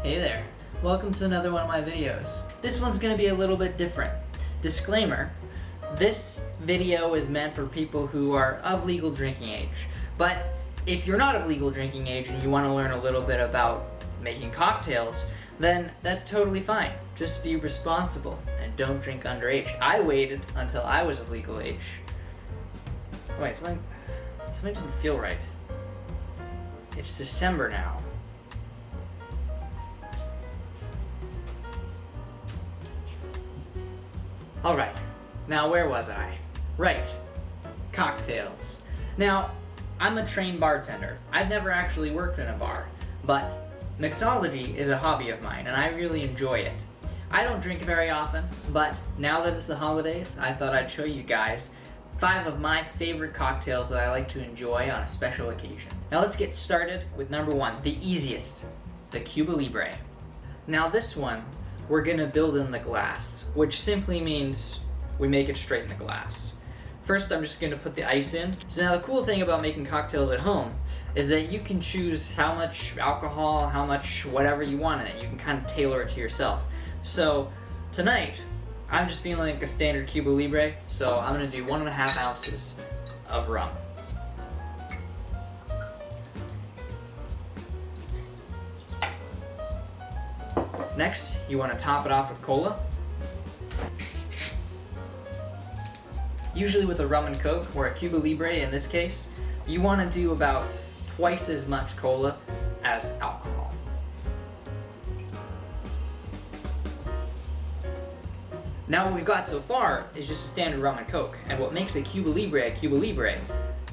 Hey there, welcome to another one of my videos. This one's going to be a little bit different. Disclaimer, this video is meant for people who are of legal drinking age. But if you're not of legal drinking age and you want to learn a little bit about making cocktails, then that's totally fine. Just be responsible and don't drink underage. I waited until I was of legal age. Wait, something doesn't feel right. It's December now. Alright, now where was I? Right, cocktails. Now, I'm a trained bartender. I've never actually worked in a bar, but mixology is a hobby of mine and I really enjoy it. I don't drink very often, but now that it's the holidays, I thought I'd show you guys 5 of my favorite cocktails that I like to enjoy on a special occasion. Now let's get started with number 1, the easiest, the Cuba Libre. Now this one, we're gonna build in the glass, which simply means we make it straight in the glass. First, I'm just gonna put the ice in. So now the cool thing about making cocktails at home is that you can choose how much alcohol, how much whatever you want in it. You can kind of tailor it to yourself. So tonight, I'm just feeling like a standard Cuba Libre, so I'm gonna do 1.5 ounces of rum. Next, you want to top it off with cola. Usually with a rum and coke, or a Cuba Libre in this case, you want to do about twice as much cola as alcohol. Now what we've got so far is just a standard rum and coke, and what makes a Cuba Libre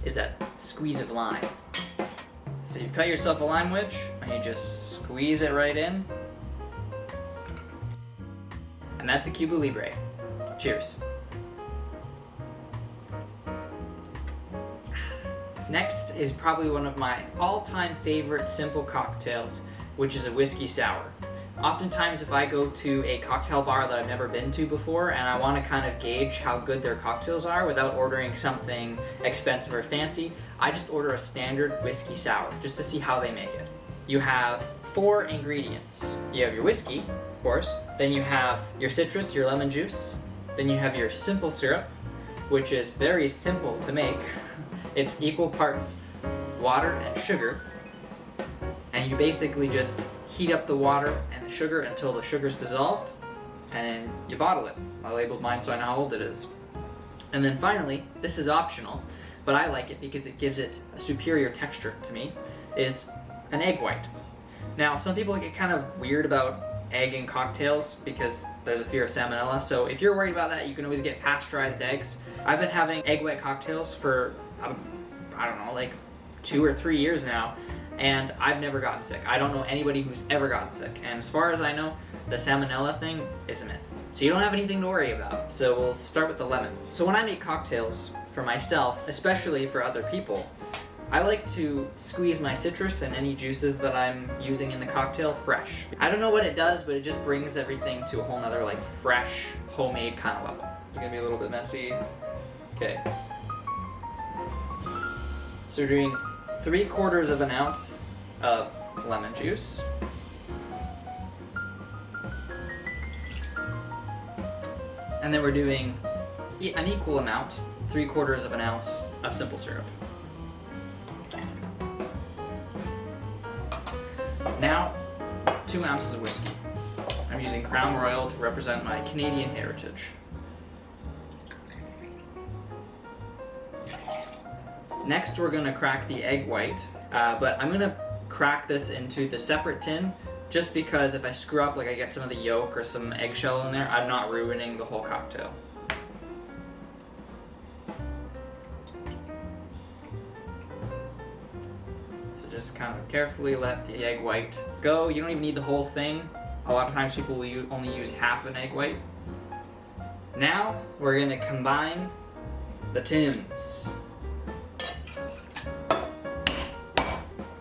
is that squeeze of lime. So you've cut yourself a lime wedge, and you just squeeze it right in. And that's a Cuba Libre. Cheers. Next is probably one of my all-time favorite simple cocktails, which is a whiskey sour. Oftentimes if I go to a cocktail bar that I've never been to before and I want to kind of gauge how good their cocktails are without ordering something expensive or fancy, I just order a standard whiskey sour just to see how they make it. You have 4 ingredients. You have your whiskey, of course, then you have your citrus, your lemon juice, then you have your simple syrup, which is very simple to make. It's equal parts water and sugar, and you basically just heat up the water and the sugar until the sugar's dissolved, and then you bottle it. I labeled mine so I know how old it is. And then finally, this is optional, but I like it because it gives it a superior texture to me, is an egg white. Now, some people get kind of weird about egg in cocktails because there's a fear of salmonella, so if you're worried about that, you can always get pasteurized eggs. I've been having egg white cocktails for, I don't know, like 2 or 3 years now, and I've never gotten sick. I don't know anybody who's ever gotten sick, and as far as I know, the salmonella thing is a myth. So you don't have anything to worry about. So we'll start with the lemon. So when I make cocktails for myself, especially for other people, I like to squeeze my citrus and any juices that I'm using in the cocktail fresh. I don't know what it does, but it just brings everything to a whole nother like fresh, homemade kind of level. It's gonna be a little bit messy. Okay. So we're doing 3/4 of an ounce of lemon juice. And then we're doing an equal amount, 3/4 of an ounce of simple syrup. Now, 2 ounces of whiskey. I'm using Crown Royal to represent my Canadian heritage. Next, we're gonna crack the egg white, but I'm gonna crack this into the separate tin just because if I screw up, like I get some of the yolk or some eggshell in there, I'm not ruining the whole cocktail. Just kind of carefully let the egg white go. You don't even need the whole thing. A lot of times people will only use half an egg white. Now we're going to combine the tins.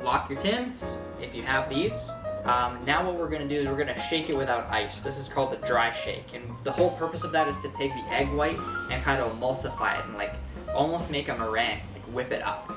Lock your tins if you have these. Now what we're going to do is we're going to shake it without ice. This is called the dry shake, and the whole purpose of that is to take the egg white and kind of emulsify it and like almost make a meringue, like whip it up.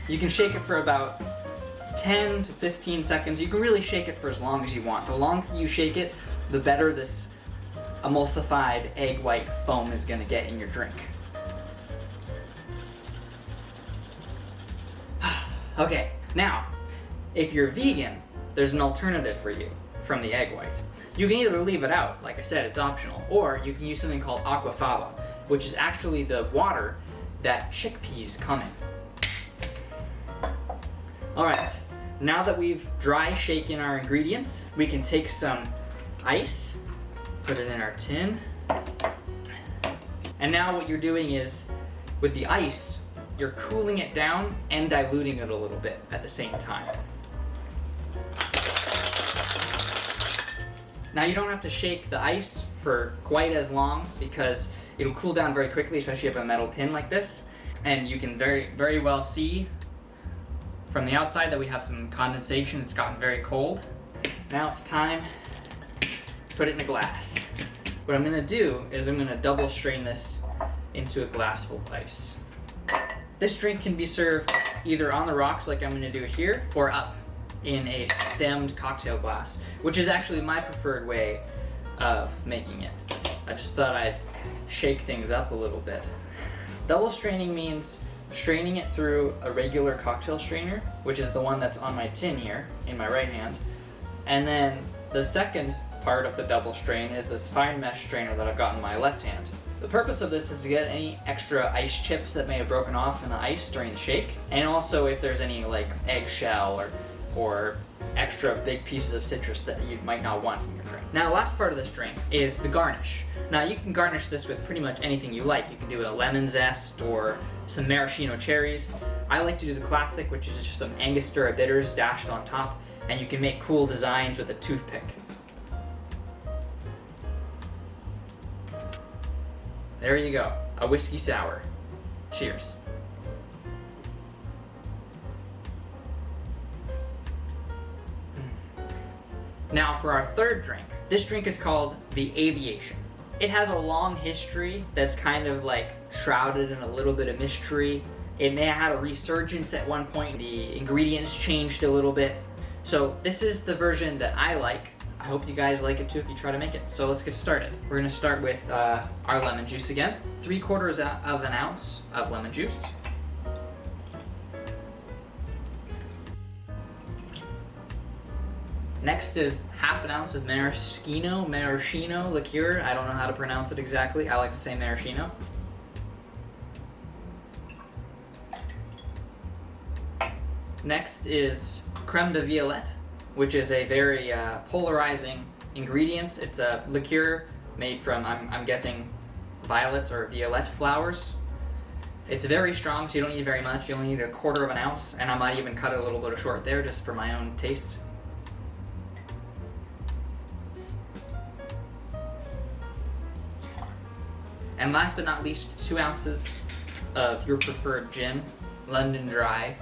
You can shake it for about 10 to 15 seconds. You can really shake it for as long as you want. The longer you shake it, the better this emulsified egg white foam is going to get in your drink. Okay, now, if you're vegan, there's an alternative for you from the egg white. You can either leave it out, like I said, it's optional, or you can use something called aquafaba, which is actually the water that chickpeas come in. Alright, now that we've dry shaken our ingredients, we can take some ice, put it in our tin, and now what you're doing is, with the ice, you're cooling it down and diluting it a little bit at the same time. Now you don't have to shake the ice for quite as long because it'll cool down very quickly, especially if you have a metal tin like this. And you can very well see from the outside that we have some condensation. It's gotten very cold. Now it's time to put it in the glass. What I'm gonna do is I'm gonna double strain this into a glass full of ice. This drink can be served either on the rocks like I'm gonna do here, or up in a stemmed cocktail glass, which is actually my preferred way of making it. I just thought I'd shake things up a little bit. Double straining means straining it through a regular cocktail strainer, which is the one that's on my tin here in my right hand. And then the second part of the double strain is this fine mesh strainer that I've got in my left hand. The purpose of this is to get any extra ice chips that may have broken off in the ice during the shake, and also if there's any like eggshell or extra big pieces of citrus that you might not want in your drink. Now the last part of this drink is the garnish. Now you can garnish this with pretty much anything you like. You can do a lemon zest or some maraschino cherries. I like to do the classic, which is just some Angostura bitters dashed on top, and you can make cool designs with a toothpick. There you go, a whiskey sour. Cheers. Now for our third drink. This drink is called the Aviation. It has a long history that's kind of like shrouded in a little bit of mystery. It may have had a resurgence at one point. The ingredients changed a little bit. So this is the version that I like. I hope you guys like it too if you try to make it. So let's get started. We're gonna start with our lemon juice again. 3/4 of an ounce of lemon juice. Next is 1/2 ounce of maraschino liqueur. I don't know how to pronounce it exactly. I like to say maraschino. Next is creme de violette, which is a very polarizing ingredient. It's a liqueur made from, I'm guessing, violet or violette flowers. It's very strong, so you don't need very much. You only need 1/4 ounce, and I might even cut it a little bit short there just for my own taste. And last but not least, 2 ounces of your preferred gin, London Dry.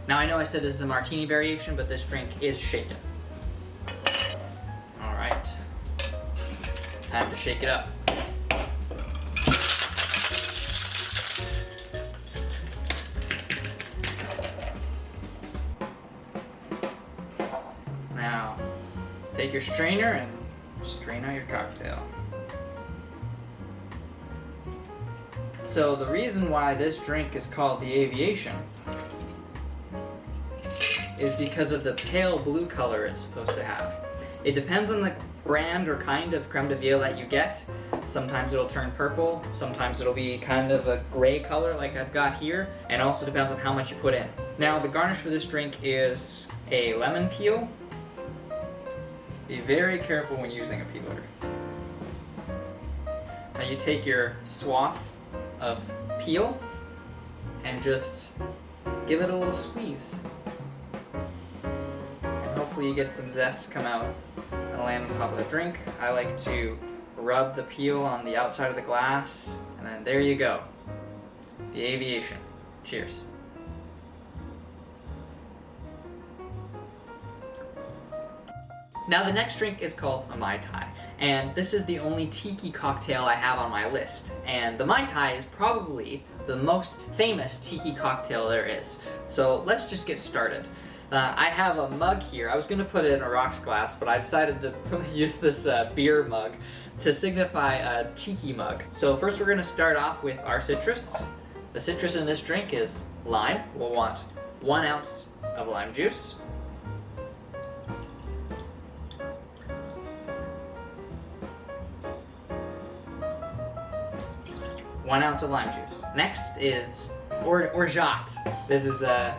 Now I know I said this is a martini variation, but this drink is shaken. All right, time to shake it up. Now, take your strainer and strain out your cocktail. So the reason why this drink is called the Aviation is because of the pale blue color it's supposed to have. It depends on the brand or kind of creme de violette you get. Sometimes it'll turn purple, sometimes it'll be kind of a gray color like I've got here, and also depends on how much you put in. Now the garnish for this drink is a lemon peel. Be very careful when using a peeler. Now you take your swath of peel and just give it a little squeeze. And hopefully you get some zest come out and land on top of the drink. I like to rub the peel on the outside of the glass, and then there you go. The Aviation. Cheers. Now the next drink is called a Mai Tai, and this is the only tiki cocktail I have on my list. And the Mai Tai is probably the most famous tiki cocktail there is. So let's just get started. I have a mug here. I was going to put it in a rocks glass, but I decided to use this beer mug to signify a tiki mug. So first we're going to start off with our citrus. The citrus in this drink is lime. We'll want 1 ounce of lime juice. One ounce of lime juice. Next is orgeat. This is the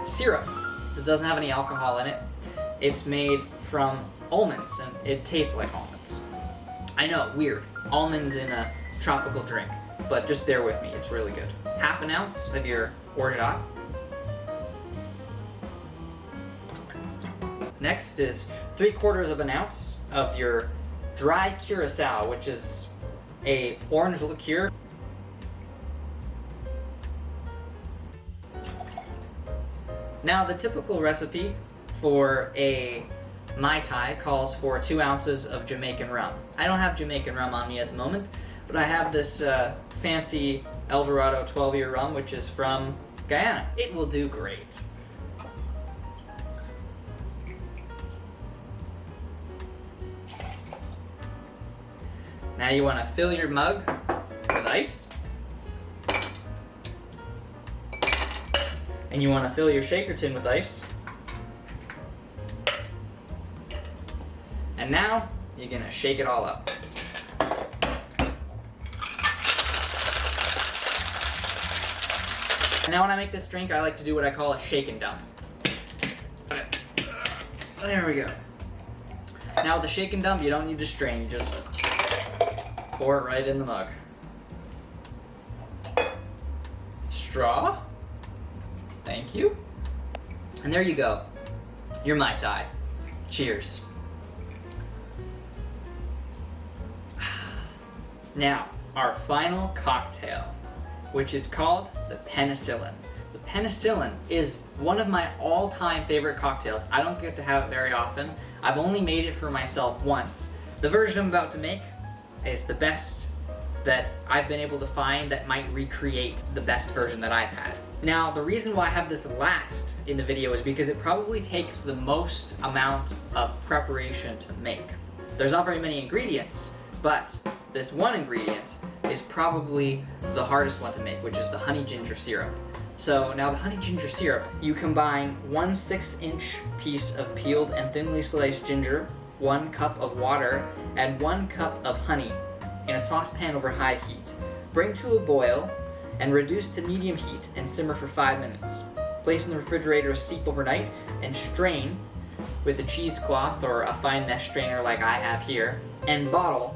syrup. This doesn't have any alcohol in it. It's made from almonds, and it tastes like almonds. I know, weird. Almonds in a tropical drink, but just bear with me, it's really good. 1/2 ounce of your orgeat. Next is 3/4 ounce of your dry curacao, which is a orange liqueur. Now, the typical recipe for a Mai Tai calls for 2 ounces of Jamaican rum. I don't have Jamaican rum on me at the moment, but I have this fancy El Dorado 12-year rum, which is from Guyana. It will do great. Now you want to fill your mug with ice. And you want to fill your shaker tin with ice. And now you're going to shake it all up. And now when I make this drink, I like to do what I call a shake and dump. There we go. Now with the shake and dump, you don't need to strain, you just pour it right in the mug. Straw. Thank you. And there you go. Your Mai Tai. Cheers. Now, our final cocktail, which is called the Penicillin. The Penicillin is one of my all-time favorite cocktails. I don't get to have it very often. I've only made it for myself once. The version I'm about to make is the best that I've been able to find that might recreate the best version that I've had. Now, the reason why I have this last in the video is because it probably takes the most amount of preparation to make. There's not very many ingredients, but this one ingredient is probably the hardest one to make, which is the honey ginger syrup. So now the honey ginger syrup, you combine 1 6-inch piece of peeled and thinly sliced ginger, 1 cup of water, and 1 cup of honey in a saucepan over high heat. Bring to a boil and reduce to medium heat and simmer for 5 minutes. Place in the refrigerator to steep overnight and strain with a cheesecloth or a fine mesh strainer like I have here, and bottle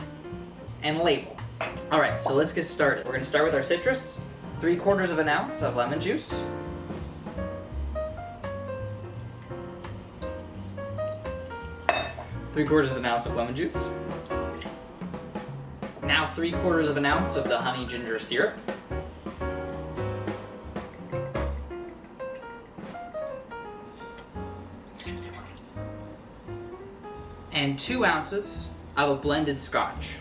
and label. Alright, so let's get started. We're going to start with our citrus, 3/4 ounce of lemon juice, ounce of lemon juice. Now 3/4 ounce of the honey ginger syrup. And 2 ounces of a blended scotch.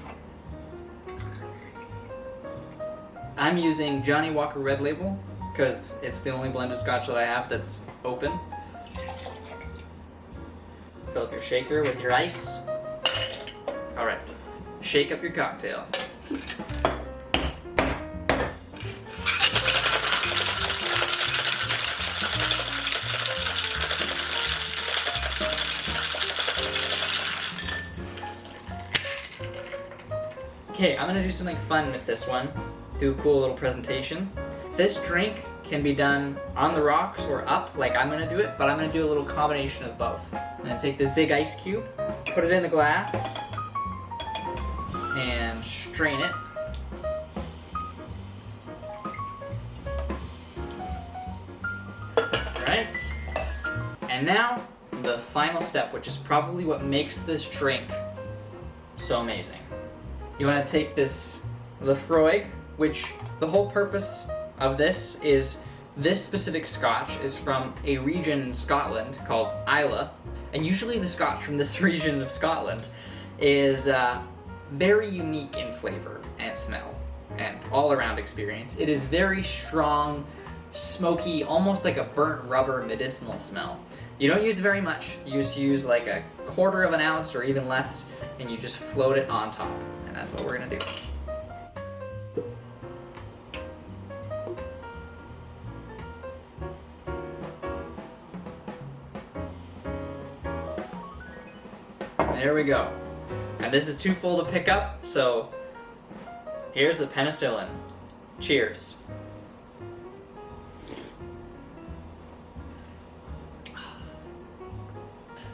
I'm using Johnny Walker Red Label because it's the only blended scotch that I have that's open. Fill up your shaker with your ice. Alright, shake up your cocktail. Okay, I'm gonna do something fun with this one. Do a cool little presentation. This drink can be done on the rocks or up like I'm gonna do it, but I'm gonna do a little combination of both. I'm gonna take this big ice cube, put it in the glass, and strain it. Right. And now, the final step, which is probably what makes this drink so amazing. You want to take this Lefroy, which the whole purpose of this is this specific scotch is from a region in Scotland called Islay. and usually the Scotch from this region of Scotland is very unique in flavor and smell and all-around experience. It is very strong, smoky, almost like a burnt rubber medicinal smell. You don't use very much. You just use like a 1/4 of an ounce or even less, and you just float it on top. And that's what we're gonna do. There we go. And this is too full to pick up, so here's the Penicillin. Cheers.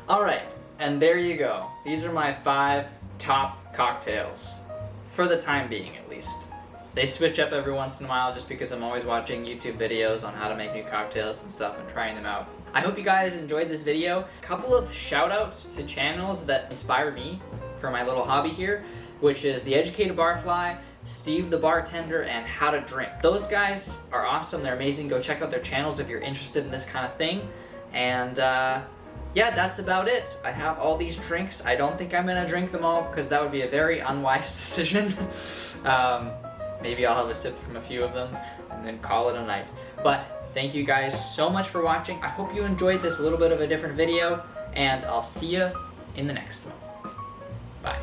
Alright, and there you go. These are my 5 top cocktails. For the time being, at least. They switch up every once in a while just because I'm always watching YouTube videos on how to make new cocktails and stuff and trying them out. I hope you guys enjoyed this video. A couple of shout outs to channels that inspire me for my little hobby here, which is The Educated Barfly, Steve the Bartender, and How to Drink. Those guys are awesome, they're amazing. Go check out their channels if you're interested in this kind of thing. And yeah, that's about it. I have all these drinks. I don't think I'm gonna drink them all because that would be a very unwise decision. Maybe I'll have a sip from a few of them and then call it a night. But thank you guys so much for watching. I hope you enjoyed this little bit of a different video, and I'll see you in the next one. Bye.